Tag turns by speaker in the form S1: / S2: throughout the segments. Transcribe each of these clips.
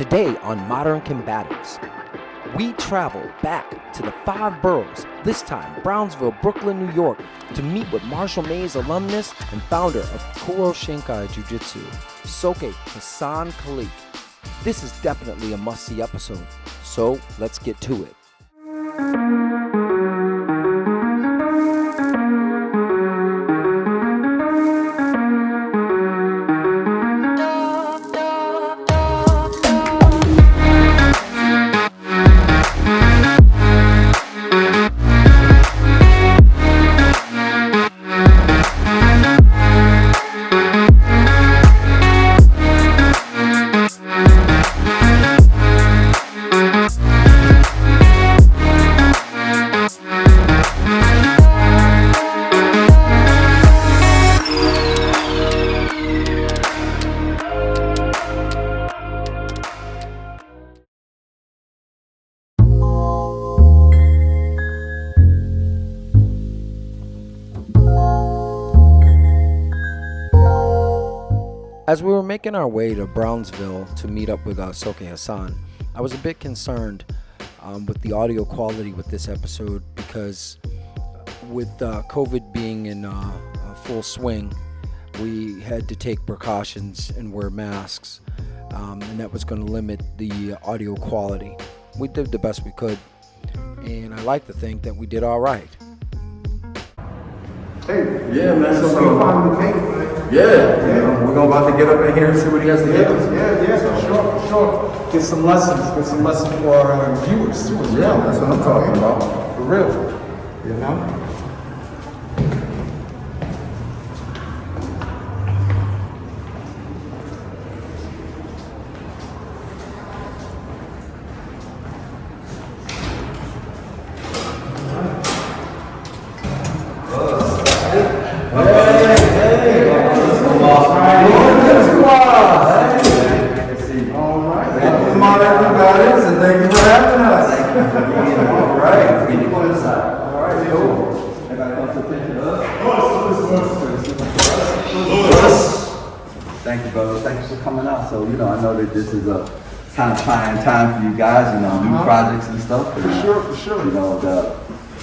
S1: Today on Modern Combatives, we travel back to the 5 boroughs, this time Brownsville, Brooklyn, New York, to meet with Marshall Mays alumnus and founder of KuroshiKai Jiu-Jutsu, Soke Haisan Kaleak. This is definitely a must-see episode, so let's get to it. As we were making our way to Brownsville to meet up with Soke Haisan, I was a bit concerned with the audio quality with this episode because with COVID being in full swing, we had to take precautions and wear masks, and that was going to limit the audio quality. We did the best we could, and I like to think that we did all right.
S2: Hey, yeah, man. So we finally came, man. Yeah. We're about to get up in here and see what he has to give us. Yeah, sure. Get some lessons for our viewers too. Yeah, that's what I'm talking about. For real, you know. Modern Combatives, and thank you for having us. All right.
S3: Thank you, brother. Thank you for coming out. So, I know that this is a kind of trying time for you guys, new projects and stuff.
S2: For sure.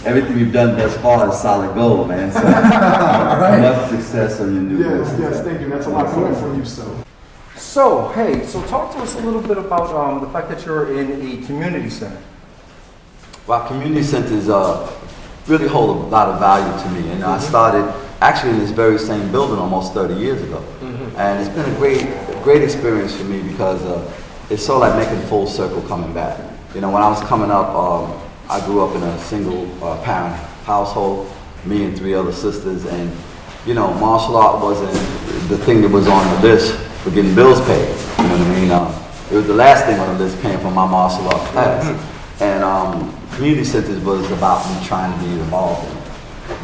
S3: Everything you've done thus far is solid gold, man. So, much success on your new business.
S2: Yes, thank you. That's a lot coming from you, so.
S1: So talk to us a little bit about the fact that you're in a community center.
S3: Well, community centers really hold a lot of value to me. And I started actually in this very same building almost 30 years ago. And it's been a great experience for me because it's sort of like making full circle coming back. When I was coming up, I grew up in a single parent household, me and 3 other sisters. And, martial art wasn't the thing that was on the list for getting bills paid. You know what I mean? It was the last thing on the list, paying for my martial art class. And community centers was about me trying to be involved in it.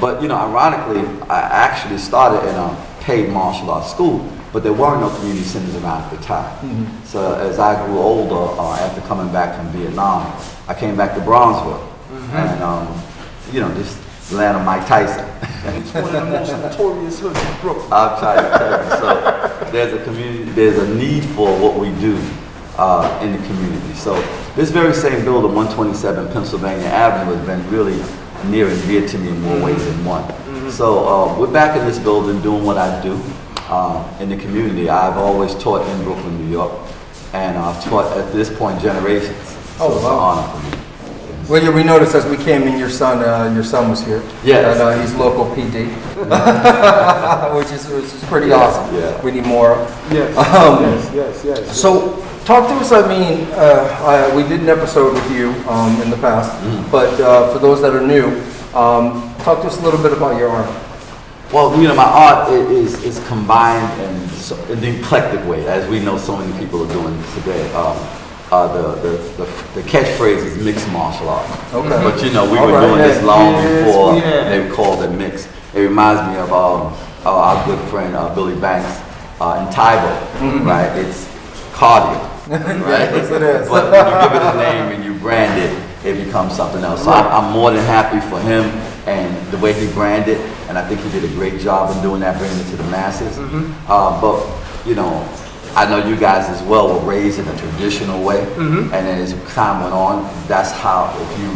S3: But ironically, I actually started in a paid martial arts school, but there were no community centers around at the time. So as I grew older, after coming back from Vietnam, I came back to Brownsville, and just the land of Mike Tyson.
S2: It's one of the most notorious hoods in Brooklyn.
S3: I'll try to tell you. So there's a community, there's a need for what we do in the community. So this very same building, 127 Pennsylvania Avenue, has been really near and dear to me in more ways than one. So we're back in this building doing what I do in the community. I've always taught in Brooklyn, New York, and I've taught at this point generations. So it's an honor for me.
S1: Well, yeah, we noticed as we came in, your son was here.
S3: Yes.
S1: And he's local PD, which is pretty awesome.
S3: Yeah.
S1: We need more.
S2: Yes.
S1: So, talk to us. We did an episode with you in the past, but for those that are new, talk to us a little bit about your art.
S3: Well, my art is combined in the eclectic way, as we know so many people are doing today. The catchphrase is mixed martial art.
S1: Okay.
S3: But we were doing this long before they called it mixed. It reminds me of our good friend Billy Banks in Taibo, right? It's cardio, right?
S1: Yes, it is.
S3: But when you give it a name and you brand it, it becomes something else. So I'm more than happy for him and the way he branded, and I think he did a great job in doing that, bringing it to the masses. But I know you guys as well were raised in a traditional way, and then as time went on, that's how, if you,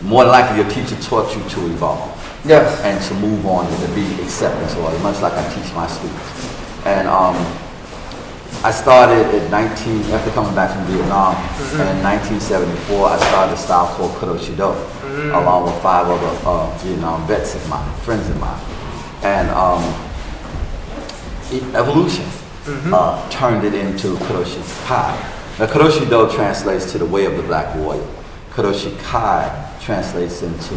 S3: more than likely your teacher taught you to evolve.
S1: Yes.
S3: And to move on and to be acceptance oriented, much like I teach my students. And I started at 19, after coming back from Vietnam, and in 1974 I started a style called Kuroshi-Do, along with 5 other Vietnam vets of mine, friends of mine. And evolution turned it into KuroshiKai. Now Kuroshi-Do translates to the way of the black warrior. KuroshiKai translates into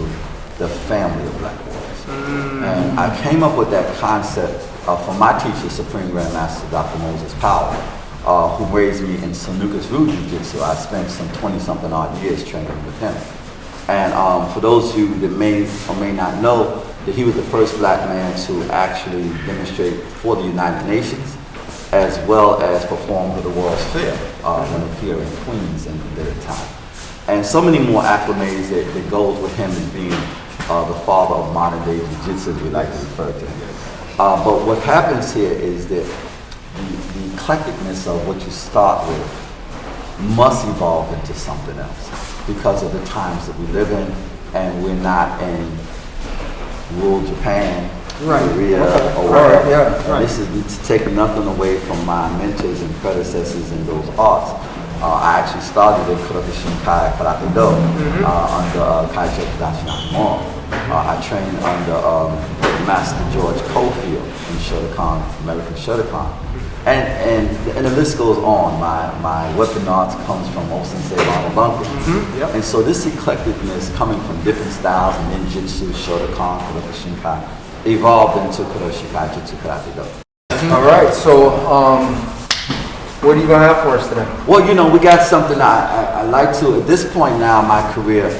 S3: the family of black warriors. And I came up with that concept from my teacher, Supreme Grandmaster Dr. Moses Powell, who raised me in Sanuces Jiu-Jutsu. I spent some 20-something odd years training with him. And for those of you that may or may not know, that he was the first black man to actually demonstrate for the United Nations, as well as perform for the World's Fair when here in Queens in the time. And so many more acclimates that goes with him as being the father of modern day Jiu-Jitsu, as we like to refer to him. But what happens here is that the eclecticness of what you start with must evolve into something else because of the times that we live in, and we're not in rural Japan, Korea, or wherever. And this is to take nothing away from my mentors and predecessors in those arts. I actually started at Kyokushinkai Karate Do under Aikijujutsu. I trained under Master George Cofield in Shotokan, American Shotokan. And the list goes on. My weapon arts comes from Osensei Ronald And so this eclecticness coming from different styles, ninjutsu, Shotokan, Kyokushinkai, evolved into KuroshiKai-Jutsu Karate Do.
S1: All right, so what are you gonna have for us today?
S3: Well, you know, we got something I like to, at this point now in my career,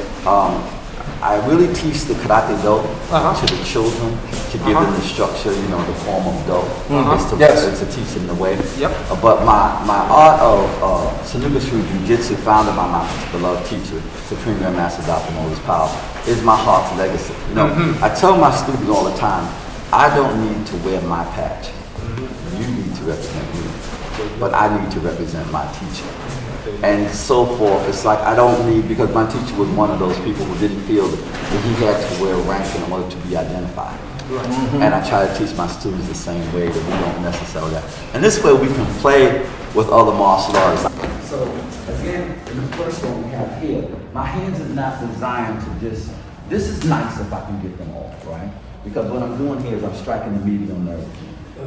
S3: I really teach the Karate Do to the children to give them the structure, you know, the form of Do. It's to teach them the way. But my art of Sanuces Jiu-Jitsu, founded by my beloved teacher, Supreme Grandmaster Dr. Moses Powell, is my heart's legacy. You know, I tell my students all the time, I don't need to wear my patch. You need to represent me. But I need to represent my teacher. And so forth. It's like I don't need, because my teacher was one of those people who didn't feel that he had to wear rank in order to be identified. And I try to teach my students the same way, that we don't necessarily have. And this way we can play with other martial arts. So again, in the first one we have here, my hands are not designed to just, this is nice if I can get them off, right? Because what I'm doing here is I'm striking the medial nerve.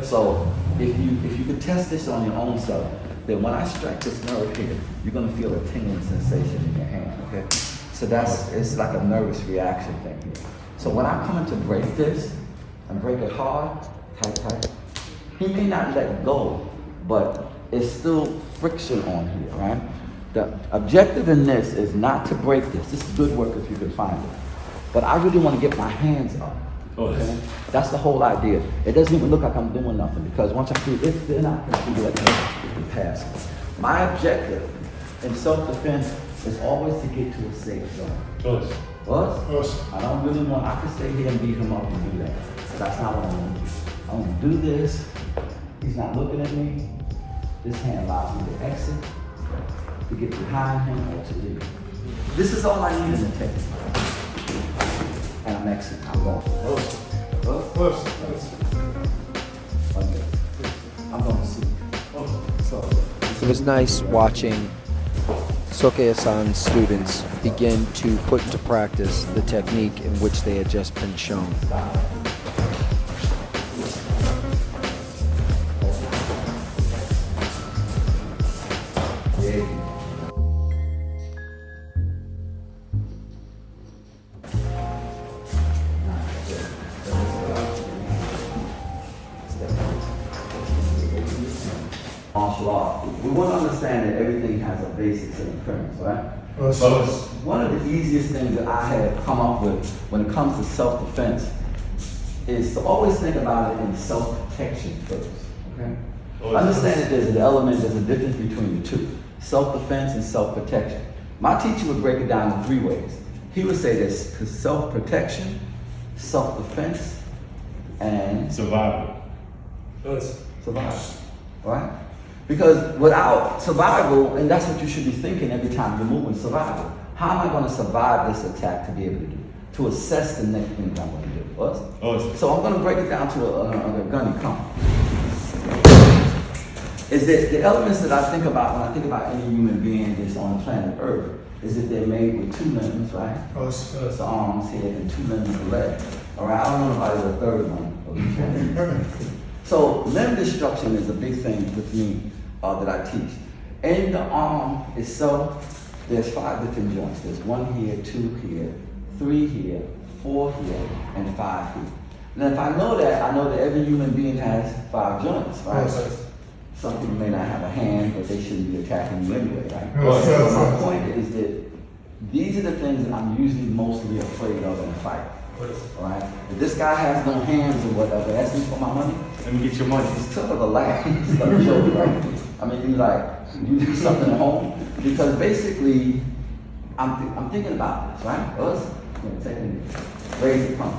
S3: So if you could test this on your own self, then when I strike this nerve here, you're gonna feel a tingling sensation in your hand, okay? So it's like a nervous reaction thing here. So when I come in to break this, and break it hard, tight, he may not let go, but it's still friction on here, right? The objective in this is not to break this. This is good work if you can find it. But I really wanna get my hands up. Okay? That's the whole idea. It doesn't even look like I'm doing nothing, because once I do this, then I can do it and pass. My objective in self-defense is always to get to a safe zone. I don't really want, I can stay here and beat him up and do that. But that's not what I want to do. I want to do this. He's not looking at me. This hand allows me to exit, to get behind him, or to leave. This is all I need in the technique. And I'm exiting. I'm going. I'm going to see.
S1: It was nice watching Soke Haisan's students begin to put into practice the technique in which they had just been shown.
S3: Martial art. We want to understand that everything has a basics and a premise, right? One of the easiest things that I have come up with when it comes to self-defense is to always think about it in self-protection first, okay? Understand that there's a difference between the two, self-defense and self-protection. My teacher would break it down in 3 ways. He would say there's self-protection, self-defense, and
S4: survival.
S3: Survival, right? Because without survival, and that's what you should be thinking every time you're moving, survival. How am I going to survive this attack to be able to do? To assess the next thing I'm going to do. So I'm going to break it down to a gunny come. Is that the elements that I think about when I think about any human being that's on planet Earth, is that they're made with 2 limbs, right? The arms, head, and 2 limbs of the leg. All right, I don't know about the third one. So limb destruction is a big thing with me that I teach. In the arm itself, there's 5 different joints. There's 1 here, 2 here, 3 here, 4 here, and 5 here. Now, if I know that, I know that every human being has 5 joints, right? Some people may not have a hand, but they shouldn't be attacking you anyway, right? So my point is that these are the things that I'm usually mostly afraid of in a fight. All right? If this guy has no hands or whatever, ask me for my money.
S2: Let me get your money.
S3: It's sort of a laugh. It's like a joke, right? I mean, you do something at home because basically, I'm thinking about this, right? Us, raise the pump.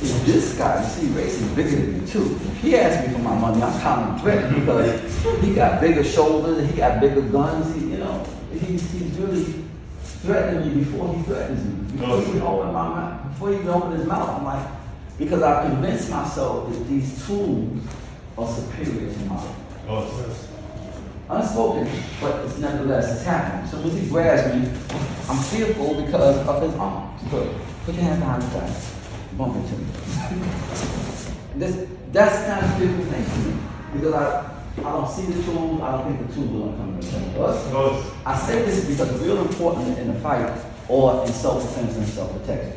S3: If this guy, you see, race is bigger than me too. If he asks me for my money, I'm kind of threatened because he got bigger shoulders, he got bigger guns. He's really threatening me before he threatens me. Before he even opens his mouth, I'm like, because I've convinced myself that these tools are superior to mine. Unspoken, but it's nevertheless it's happening. So when he grabs me, I'm fearful because of his arms. Put your hand behind his back. Bump into me. That's kind of fearful thing to me. Because I don't see the tool, I don't think the tool will come to me. I say this because it's real important in a fight or in self-defense and self-protection.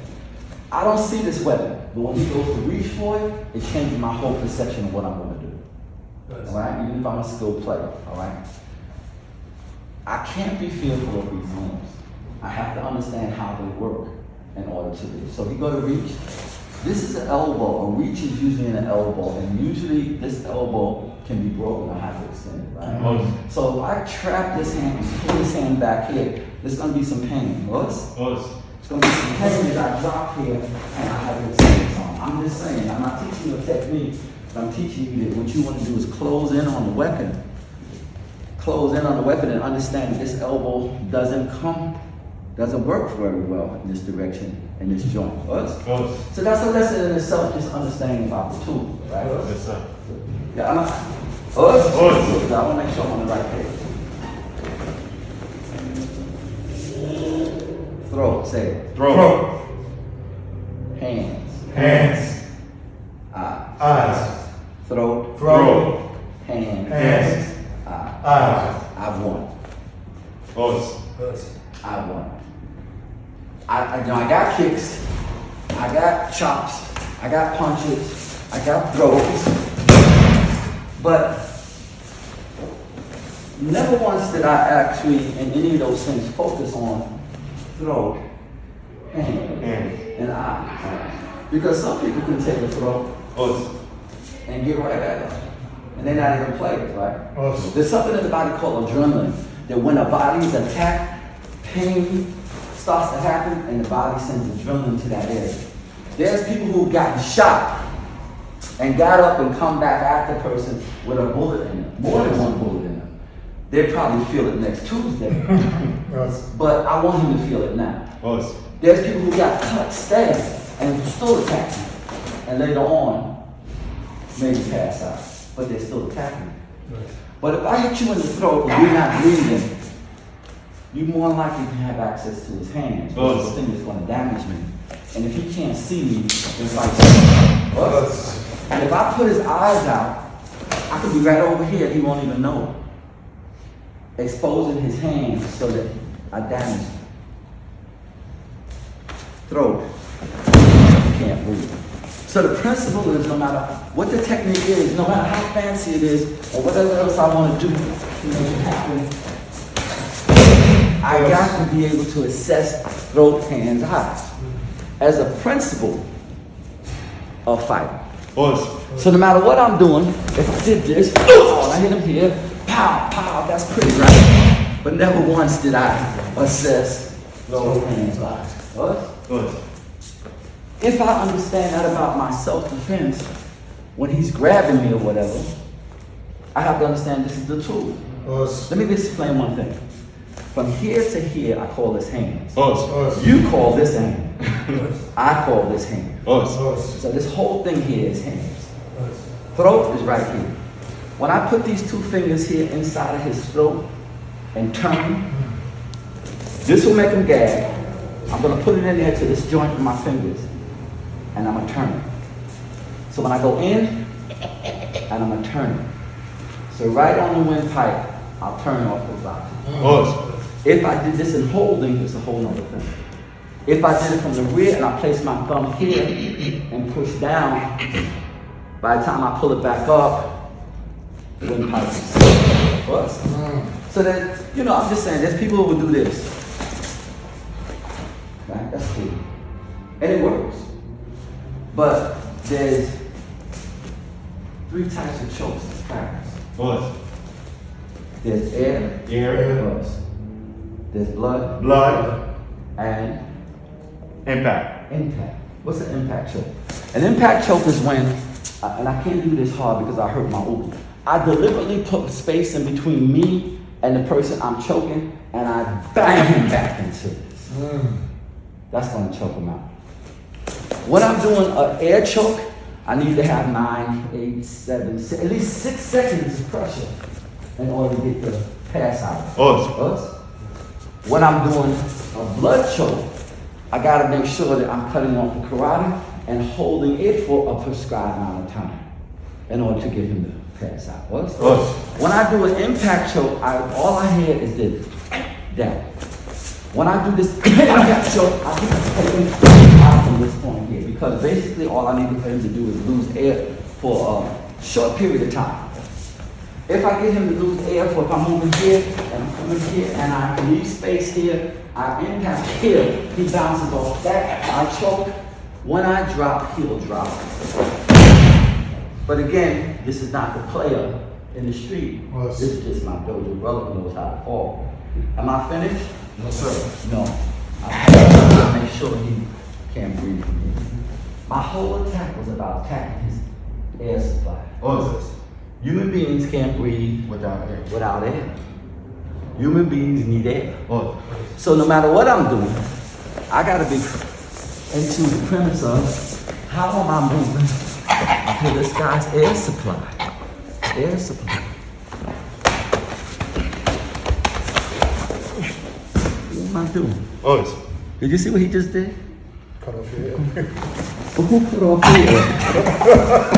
S3: I don't see this weapon, but when he goes to reach for it, it changes my whole perception of what I'm going to do. All right, even if I'm a skilled player, all right? I can't be fearful of these limbs. I have to understand how they work in order to do. So he go to reach. This is an elbow. A reach is usually in an elbow, and usually this elbow can be broken or have to extend it, right? So if I trap this hand and pull this hand back here, there's going to be some pain. It's going to be some pain as I drop here and I have to extend this on. I'm just saying, I'm not teaching you a technique. I'm teaching you that what you want to do is close in on the weapon. Close in on the weapon and understand that this elbow doesn't work very well in this direction, in this joint. So that's a lesson in itself, just understanding about the tool, right?
S2: Yes, sir.
S3: Yeah, I want to make sure I'm on the right page. Throat, say it.
S2: Throat.
S3: Hands.
S2: Eyes.
S3: Throat. Hands. Eyes. I've won. I won. I got kicks, I got chops, I got punches, I got throws, but never once did I actually, in any of those things, focus on throat, hand, and eye. Because some people can take a throat and get right at it, and they're not even players, right? There's something in the body called adrenaline, that when a body is attacked, pain starts to happen and the body sends adrenaline to that area. There's people who've gotten shot and got up and come back at the person with a bullet in them, more than one bullet in them. They'll probably feel it next Tuesday, but I want him to feel it now. There's people who got cut, stabbed, and still attacking, and later on, maybe pass out, but they're still attacking. But if I hit you in the throat and you're not breathing, you're more likely to have access to his hands, which is the thing that's going to damage me. And if he can't see me, then and if I put his eyes out, I could be right over here, he won't even know. Exposing his hands so that I damage him. Throat. You can't breathe. So the principle is, no matter what the technique is, no matter how fancy it is, or whatever else I want to do to make it happen, I got to be able to assess throat, hands, eyes as a principle of fighting. So no matter what I'm doing, if I did this, I hit him here, pow, pow, that's pretty, right? But never once did I assess throat, hands, eyes. If I understand that about my self-defense, when he's grabbing me or whatever, I have to understand this is the tool. Let me just explain one thing. From here to here, I call this hands. You call this hand. I call this hand. So this whole thing here is hands. Throat is right here. When I put these two fingers here inside of his throat and turn, this will make him gag. I'm going to put it in there to this joint with my fingers, and I'm going to turn it. So when I go in, and I'm going to turn it. So right on the windpipe, I'll turn off those boxes. If I did this in holding, it's a whole nother thing. If I did it from the rear and I place my thumb here and push down, by the time I pull it back up, the windpipe is bust. So that, you know, I'm just saying, there's people who will do this. Right? That's cool. And it works. But there's 3 types of chokes in practice. There's air, buzz. There's blood, and
S2: impact.
S3: What's an impact choke? An impact choke is when, and I can't do this hard because I hurt my ubu. I deliberately put space in between me and the person I'm choking, and I bang him back into this. That's going to choke him out. When I'm doing an air choke, I need to have 9, 8, 7, 6, at least 6 seconds of pressure in order to get the pass out. When I'm doing a blood choke, I gotta make sure that I'm cutting off the karate and holding it for a prescribed amount of time in order to get him to pass out. When I do an impact choke, all I hear is this, down. When I do this impact choke, I keep taking out from this point here because basically all I need for him to do is lose air for a short period of time. If I get him to lose air if I'm moving here and I'm coming here and I leave space here, I impact here, he bounces off that, I choke. When I drop, he'll drop. But again, this is not the player in the street. This is just my dojo brother who knows how to fall. Am I finished?
S2: No, sir.
S3: No. I have to make sure he can't breathe. My whole attack was about attacking his air supply. Human beings can't breathe without air. Human beings need air. So no matter what I'm doing, I gotta be into the premise of how am I moving to this guy's air supply. Air supply. What am I doing? Did you see what he just did?
S2: Cut off your head.
S3: Who cut off here?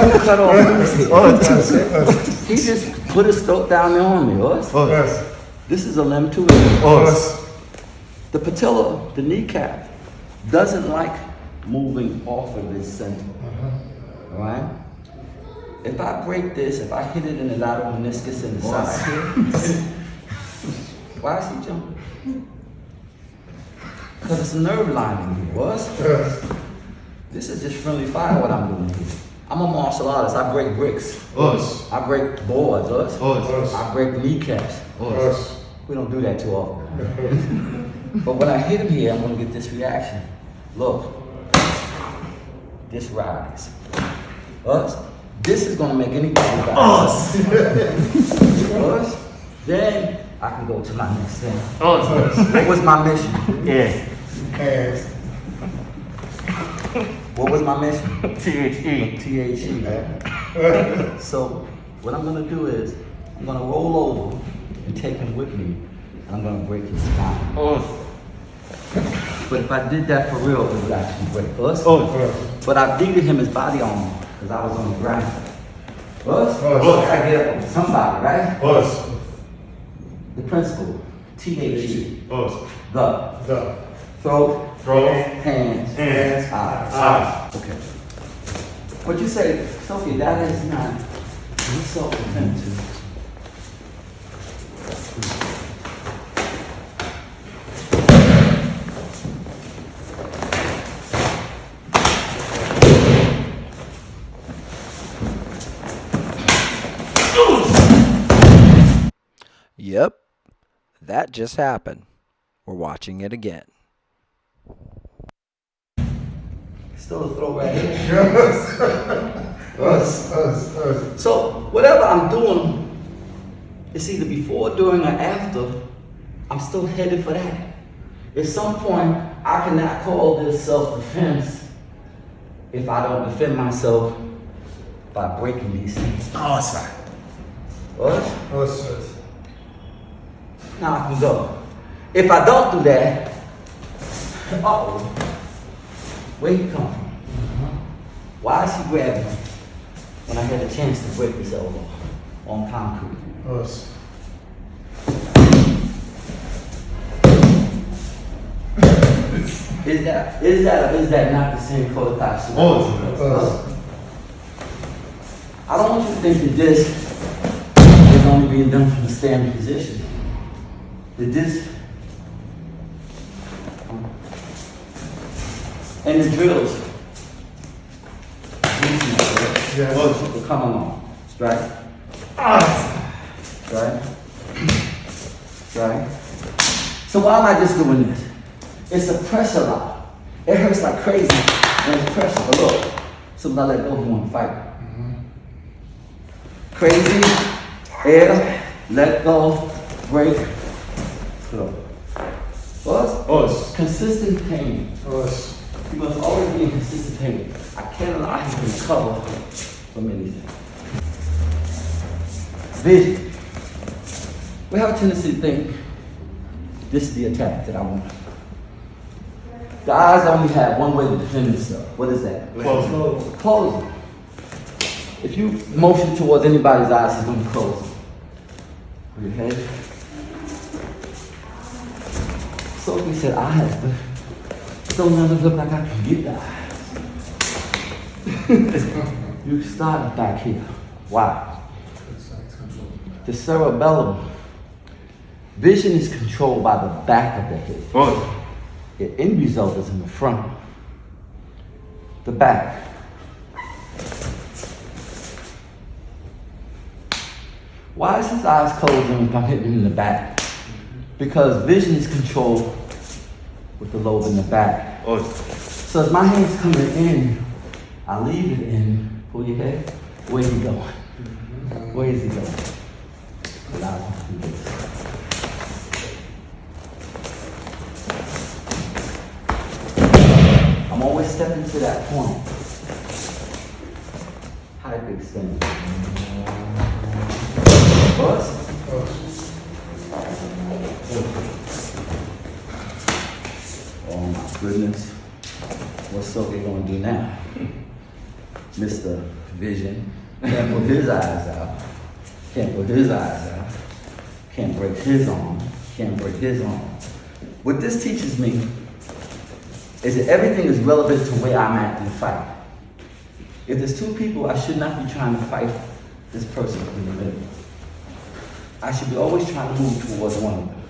S3: Who cut off his head? He just put his throat down there on me. This is a limb too. The patella, the kneecap, doesn't like moving off of its center. Alright? If I break this, if I hit it in the lateral meniscus in the side here, why is he jumping? Because it's a nerve lining here. This is just friendly fire what I'm doing here. I'm a martial artist. I break bricks. I break boards. I break kneecaps. We don't do that too often. But when I hit him here, I'm going to get this reaction. Look. This rise. This is going to make anything rise. Then I can go to my next thing. What was my mission? What was my mission?
S2: T.H.E.
S3: T.H.E. So what I'm going to do is I'm going to roll over and take him with me. And I'm going to break his spine. But if I did that for real, it would actually break us. But I beat him his body armor because I was on the ground. I got to get up with somebody, right? The principle, T.H.E. The. Throat, hands, eyes. Okay. What you say, Sophie, that is not self-defense.
S1: Yep, that just happened. We're watching it again.
S3: Still a throw right here.
S2: Us.
S3: So whatever I'm doing, it's either before, during, or after, I'm still headed for that. At some point, I cannot call this self-defense if I don't defend myself by breaking these things.
S2: Us.
S3: What?
S2: Us.
S3: Now I can go. If I don't do that, uh-oh, where he come from? Why is he grabbing me when I had a chance to break his elbow on concrete?
S2: Us.
S3: Is that not the same prioritise? I don't want you to think that this is only being done from a standing position. That this and the drills.
S2: Yeah.
S3: Will come along. Strike. Strike. Strike. So why am I just doing this? It's a pressure lock. It hurts like crazy when it's pressure. But look, sometimes I let go, you want to fight. Crazy, air, let go, break, go. Us. Consistent pain.
S2: Us.
S3: You must always be in consistent pain. I can't allow him to recover from anything. Vision. We have a tendency to think this is the attack that I want. Guys only have one way to defend themselves. What is that? Close it. If you motion towards anybody's eyes, he's going to close it. Put your head. So he said, eyes, but don't let it look like I can get the eyes. You started back here. Why? The cerebellum. Vision is controlled by the back of the head. The end result is in the front. The back. Why is his eyes closed if I'm hitting him in the back? Because vision is controlled with the lobe in the back. So as my hand's coming in, I leave it in. Pull your head. Where's he going? Where is he going? Allow him to do this. I'm always stepping to that point. Hyperextend. First. Oh my goodness. What's Soke gonna do now? Mr. Vision can't put his eyes out. Can't put his eyes out. Can't break his arm. Can't break his arm. What this teaches me is that everything is relevant to where I'm at in the fight. If there's two people, I should not be trying to fight this person in the middle. I should be always trying to move towards one of them.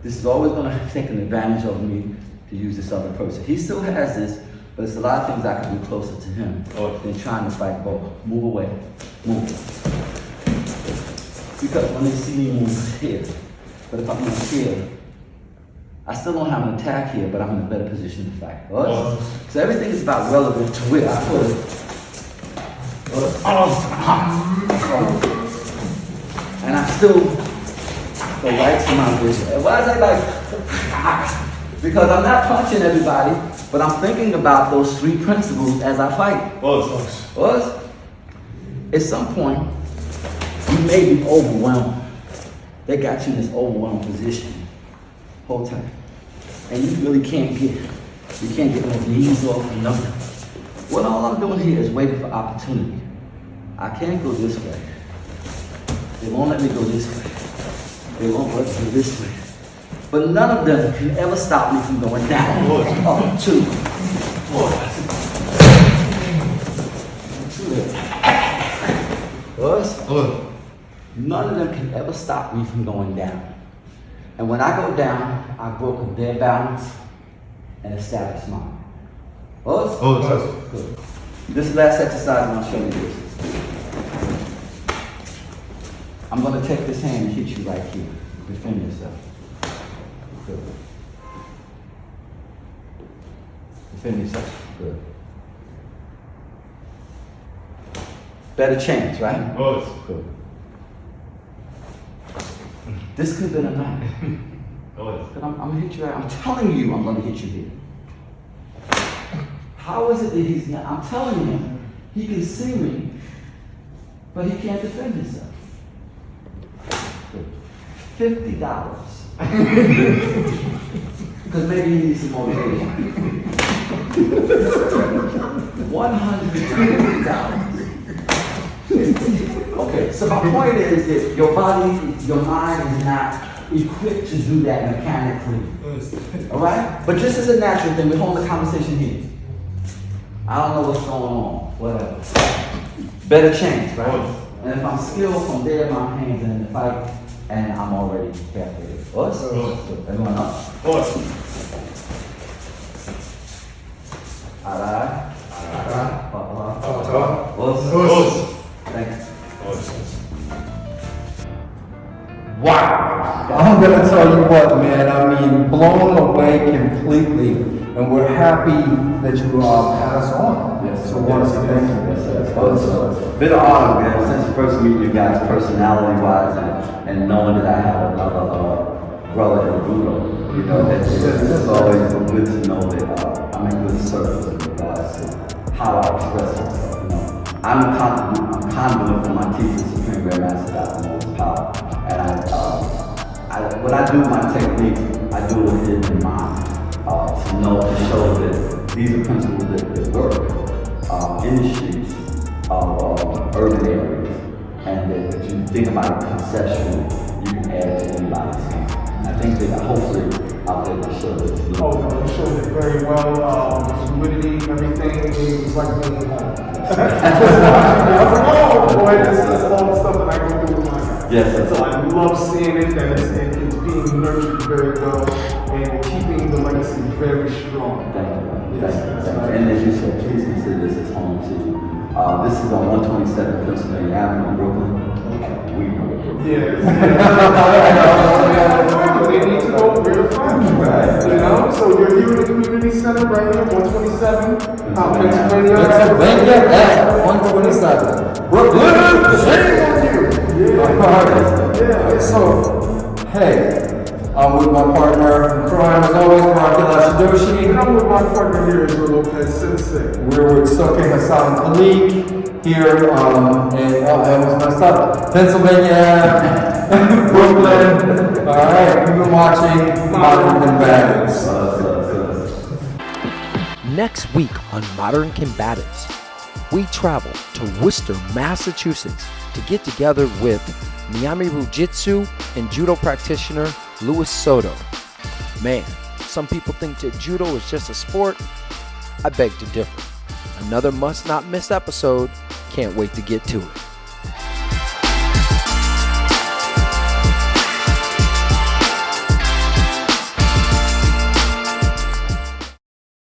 S3: This is always going to take an advantage of me to use this other person. He still has this, but it's a lot of things I can do closer to him than trying to fight both. Move away. Move. Because when they see me move here, but if I move here, I still don't have an attack here, but I'm in a better position to fight. So everything is about relevant to where I put it. And I still go right to my vision. And why is everybody? Because I'm not punching everybody, but I'm thinking about those three principles as I fight. At some point, you may be overwhelmed. They got you in this overwhelmed position. Hold tight. And you really can't get those knees off or nothing. What all I'm doing here is waiting for opportunity. I can't go this way. They won't let me go this way. They won't let me go this way. But none of them can ever stop me from going down. Up, two. None of them can ever stop me from going down. And when I go down, I've broken their balance and established mine. Good. This last exercise, I'm going to show you this. I'm going to take this hand and hit you right here. Defend yourself. Good. Defend yourself. Good. Better chance, right?
S4: Oh, cool.
S3: This could have been a night.
S4: Oh,
S3: But I'm gonna hit you right. I'm telling you, I'm gonna hit you here. How is it that he's not? I'm telling you, he can see me, but he can't defend himself. $50. Because maybe he needs some motivation. $150. Okay, so my point is that your body, your mind is not equipped to do that mechanically. All right? But just as a natural thing, we're holding the conversation here. I don't know what's going on, whatever. Better chance, right? And if I'm skilled from there, my hands in the fight, and I'm already halfway there. Us? Everyone up? Alright. Thanks.
S2: Wow. I'm going to tell you what, man. I mean, blown away completely. And we're happy that you had us on.
S3: Yes.
S2: So once again,
S3: It's been an honor, man, since first meeting you guys personality-wise and knowing that I have another brother in Judo. You know, it's always good to know that I'm in good service in regards to how I express myself. You know, I'm conduit for my teacher, Supreme Grandmaster Moses Powell. And when I do my technique, I do it with him in mind. To show that these are principles that work in the streets of urban areas, and that if you think about it conceptually, you can add to anybody's game. I think that hopefully I'll be able to show this.
S2: oh, no, you showed it very well. The fluidity, everything, it was like being home. I was like, oh boy, this is all the stuff that I can do with my guys.
S3: Yes,
S2: So I love seeing it, that it's being nurtured very well, and keeping the legacy very strong.
S3: Thank you.
S2: Yes,
S3: Thank you.
S2: that's
S3: Thank you.
S2: right.
S3: And as you said, please consider this as home to you. This is on 127 Pennsylvania Avenue in Brooklyn. We know Brooklyn.
S2: Yes. They need to know where to find you.
S3: Right.
S2: You know, so you're here in the community center right here, 127 Pennsylvania.
S1: Pennsylvania at 127. Brooklyn, shame on you.
S2: Yeah.
S1: So, hey, I'm with my partner in crime as always, Hiroshi.
S2: And I'm with my partner here, Israel Lopez Sensei.
S1: We're with Soke Haisan Kaleak here in Pennsylvania, Brooklyn. All right, we've been watching Modern Combatives. Next week on Modern Combatives, we travel to Worcester, Massachusetts to get together with Jiu-Jutsu and Judo practitioner Louis Soto. Man, some people think that Judo is just a sport. I beg to differ. Another must not miss episode. Can't wait to get to it.